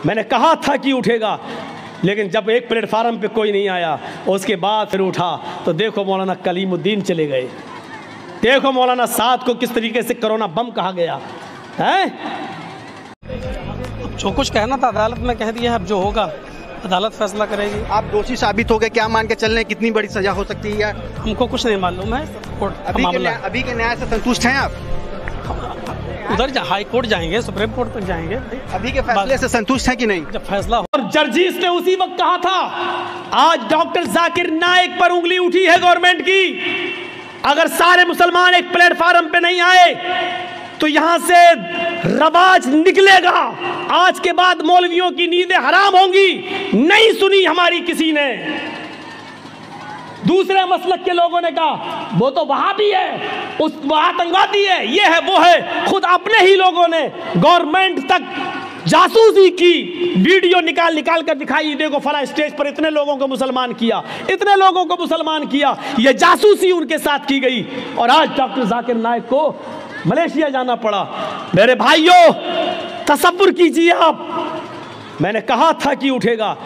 मैंने कहा था कि उठेगा, लेकिन जब एक प्लेटफार्म पे कोई नहीं आया, उसके बाद फिर उठा तो देखो मौलाना कलीमुद्दीन चले गए। देखो मौलाना साद को किस तरीके से कोरोना बम कहा गया है। जो कुछ कहना था अदालत में कह दिया है, अब जो होगा अदालत फैसला करेगी। आप दोषी साबित हो गए, क्या मान के चल रहे हैं, कितनी बड़ी सजा हो सकती है? हमको कुछ नहीं मालूम है। अभी के न्याय से संतुष्ट हैं आप? उधर हाई कोर्ट जाएंगे, सुप्रीम कोर्ट तक जाएंगे। अभी के फैसले से संतुष्ट हैं कि नहीं? जब फैसला हो। और जर्जीस ने उसी वक्त कहा था, आज डॉक्टर जाकिर नाइक पर उंगली उठी है गवर्नमेंट की। अगर सारे मुसलमान एक प्लेटफार्म पे नहीं आए तो यहां से रवाज निकलेगा। आज के बाद मौलवियों की नींदें हराम होंगी। नहीं सुनी हमारी किसी ने। दूसरे मसलक के लोगों ने कहा वो तो वहाबी है, उस आतंकवादी है, ये है वो है। खुद अपने ही लोगों ने गवर्नमेंट तक जासूसी की वीडियो निकाल कर दिखाई। देखो फला स्टेज पर इतने लोगों को मुसलमान किया, इतने लोगों को मुसलमान किया। ये जासूसी उनके साथ की गई और आज डॉक्टर जाकिर नाइक को मलेशिया जाना पड़ा। मेरे भाइयों, तसव्वुर कीजिए आप, मैंने कहा था कि उठेगा,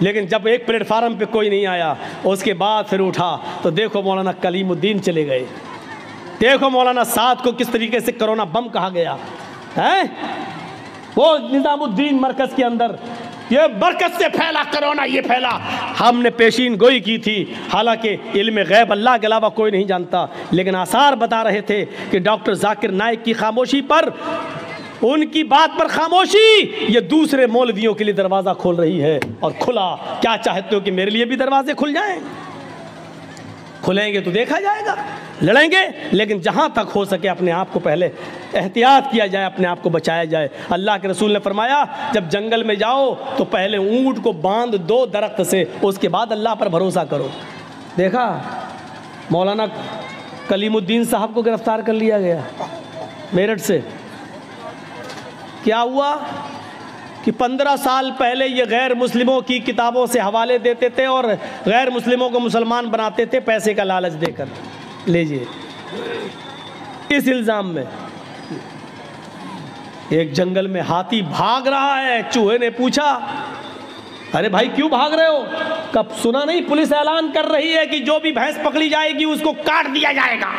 लेकिन जब एक प्लेटफार्म पे कोई नहीं आया, उसके बाद फिर उठा तो देखो मौलाना कलीमुद्दीन चले गए। देखो मौलाना साद को किस तरीके से कोरोना बम कहा गया है। वो निजामुद्दीन मरकज के अंदर ये मरकज से फैला कोरोना, ये फैला। हमने पेशीन गोई की थी, हालांकि इल्म गैब अल्लाह के अलावा कोई नहीं जानता, लेकिन आसार बता रहे थे कि डॉक्टर जाकिर नाइक की खामोशी पर, उनकी बात पर खामोशी ये दूसरे मौलवियों के लिए दरवाज़ा खोल रही है। और खुला, क्या चाहते हो कि मेरे लिए भी दरवाजे खुल जाएं? खुलेंगे तो देखा जाएगा, लड़ेंगे, लेकिन जहाँ तक हो सके अपने आप को पहले एहतियात किया जाए, अपने आप को बचाया जाए। अल्लाह के रसूल ने फरमाया जब जंगल में जाओ तो पहले ऊँट को बांध दो दरख्त से, उसके बाद अल्लाह पर भरोसा करो। देखा मौलाना कलीमुद्दीन साहब को गिरफ्तार कर लिया गया मेरठ से। क्या हुआ कि 15 साल पहले ये गैर मुस्लिमों की किताबों से हवाले देते थे और गैर मुस्लिमों को मुसलमान बनाते थे पैसे का लालच देकर। लीजिए, इस इल्ज़ाम में एक जंगल में हाथी भाग रहा है। चूहे ने पूछा, अरे भाई क्यों भाग रहे हो? कब सुना नहीं पुलिस ऐलान कर रही है कि जो भी भैंस पकड़ी जाएगी उसको काट दिया जाएगा।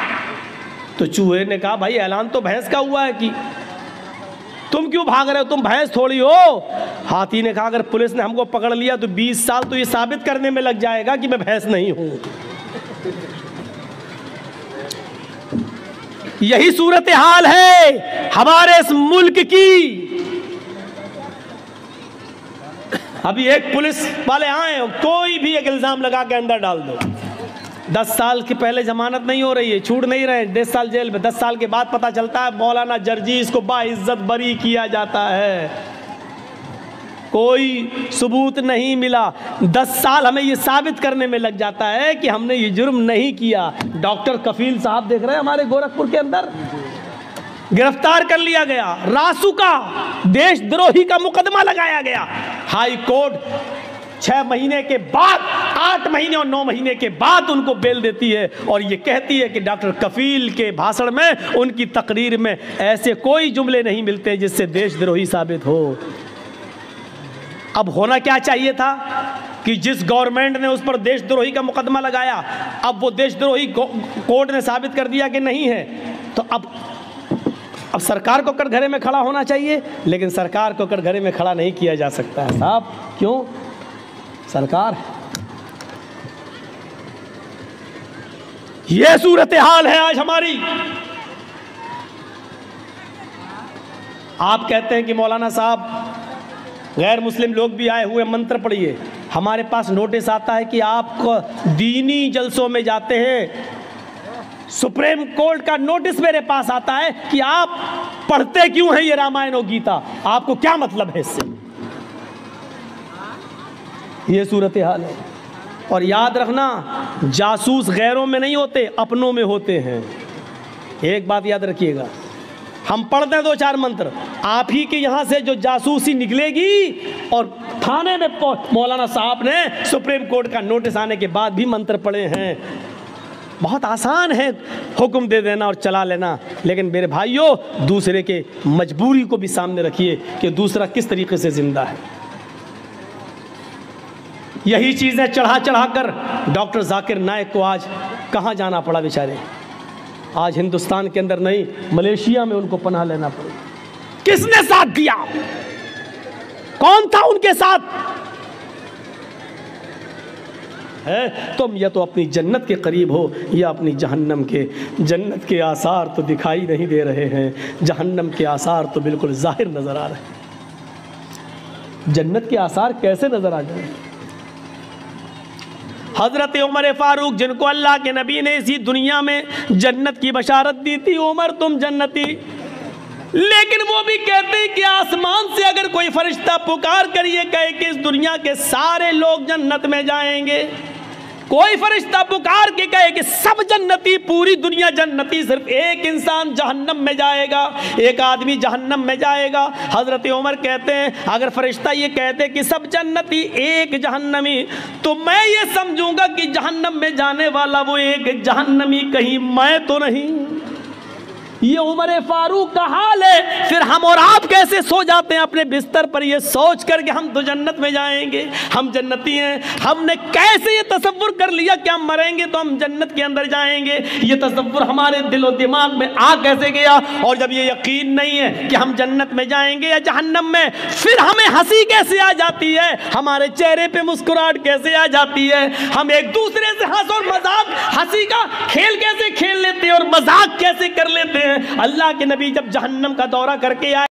तो चूहे ने कहा भाई ऐलान तो भैंस का हुआ है कि तुम क्यों भाग रहे हो, तुम भैंस थोड़ी हो। हाथी ने कहा अगर पुलिस ने हमको पकड़ लिया तो 20 साल तो ये साबित करने में लग जाएगा कि मैं भैंस नहीं हूं। यही सूरत हाल है हमारे इस मुल्क की। अभी एक पुलिस वाले आए, कोई भी एक इल्जाम लगा के अंदर डाल दो। 10 साल के पहले जमानत नहीं हो रही है, छूट नहीं रहे, 10 साल जेल में। 10 साल के बाद पता चलता है मौलाना जर्जीस को बाइज्जत बरी किया जाता है, कोई सबूत नहीं मिला। 10 साल हमें ये साबित करने में लग जाता है कि हमने ये जुर्म नहीं किया। डॉक्टर कफील साहब देख रहे हैं हमारे गोरखपुर के अंदर, गिरफ्तार कर लिया गया। रासुका देशद्रोही का मुकदमा लगाया गया। हाई कोर्ट 6 महीने के बाद, 8 महीने और 9 महीने के बाद उनको बेल देती है और ये कहती है कि डॉक्टर कफील के भाषण में, उनकी तकरीर में ऐसे कोई जुमले नहीं मिलते जिससे देशद्रोही साबित हो। अब होना क्या चाहिए था कि जिस गवर्नमेंट ने उस पर देशद्रोही का मुकदमा लगाया, अब वो देशद्रोही कोर्ट ने साबित कर दिया कि नहीं है, तो अब सरकार को कटघरे में खड़ा होना चाहिए। लेकिन सरकार को कटघरे में खड़ा नहीं किया जा सकता है साहब। क्यों? सरकार, ये सूरत हाल है आज हमारी। आप कहते हैं कि मौलाना साहब गैर मुस्लिम लोग भी आए हुए, मंत्र पढ़िए। हमारे पास नोटिस आता है कि आप दीनी जलसों में जाते हैं, सुप्रीम कोर्ट का नोटिस मेरे पास आता है कि आप पढ़ते क्यों हैं ये रामायण और गीता, आपको क्या मतलब है इससे? ये सूरत हाल है। और याद रखना, जासूस गैरों में नहीं होते, अपनों में होते हैं। एक बात याद रखिएगा, हम पढ़ते हैं 2-4 मंत्र, आप ही के यहाँ से जो जासूसी निकलेगी। और थाने में मौलाना साहब ने सुप्रीम कोर्ट का नोटिस आने के बाद भी मंत्र पढ़े हैं। बहुत आसान है हुक्म दे देना और चला लेना, लेकिन मेरे भाइयों दूसरे के मजबूरी को भी सामने रखिए कि दूसरा किस तरीके से जिंदा है। यही चीज़ें चढ़ा चढ़ा कर डॉक्टर जाकिर नाइक को आज कहाँ जाना पड़ा बेचारे। आज हिंदुस्तान के अंदर नहीं, मलेशिया में उनको पनाह लेना पड़ा। किसने साथ दिया? कौन था उनके साथ? है तुम या तो अपनी जन्नत के करीब हो या अपनी जहन्नम के। जन्नत के आसार तो दिखाई नहीं दे रहे हैं, जहन्नम के आसार तो बिल्कुल जाहिर नजर आ रहे हैं। जन्नत के आसार कैसे नजर आ जाए? हजरत उमर फारूक, जिनको अल्लाह के नबी ने इसी दुनिया में जन्नत की बशारत दी थी, उमर तुम जन्नती, लेकिन वो भी कहते हैं कि आसमान से अगर कोई फरिश्ता पुकार कर ये कहे कि इस दुनिया के सारे लोग जन्नत में जाएंगे, कोई फरिश्ता पुकार के कहे कि सब जन्नती, पूरी दुनिया जन्नती, सिर्फ एक इंसान जहन्नम में जाएगा, एक आदमी जहन्नम में जाएगा। हजरत उमर कहते हैं अगर फरिश्ता ये कहते कि सब जन्नती एक जहन्नमी, तो मैं ये समझूंगा कि जहन्नम में जाने वाला वो एक जहन्नमी कहीं मैं तो नहीं। ये उमर फारूक का हाल है। फिर हम और आप कैसे सो जाते हैं अपने बिस्तर पर ये सोच कर कि हम तो जन्नत में जाएंगे, हम जन्नती हैं। हमने कैसे ये तसव्वुर कर लिया कि हम मरेंगे तो हम जन्नत के अंदर जाएंगे? ये तसव्वुर हमारे दिलो दिमाग में आ कैसे गया? और जब ये यकीन नहीं है कि हम जन्नत में जाएंगे या जहन्नम में, फिर हमें हंसी कैसे आ जाती है, हमारे चेहरे पे मुस्कुराहट कैसे आ जाती है, हम एक दूसरे से हंस और मजाक, हंसी का खेल कैसे खेल लेते हैं और मजाक कैसे कर लेते हैं। अल्लाह के नबी जब जहन्नम का दौरा करके आए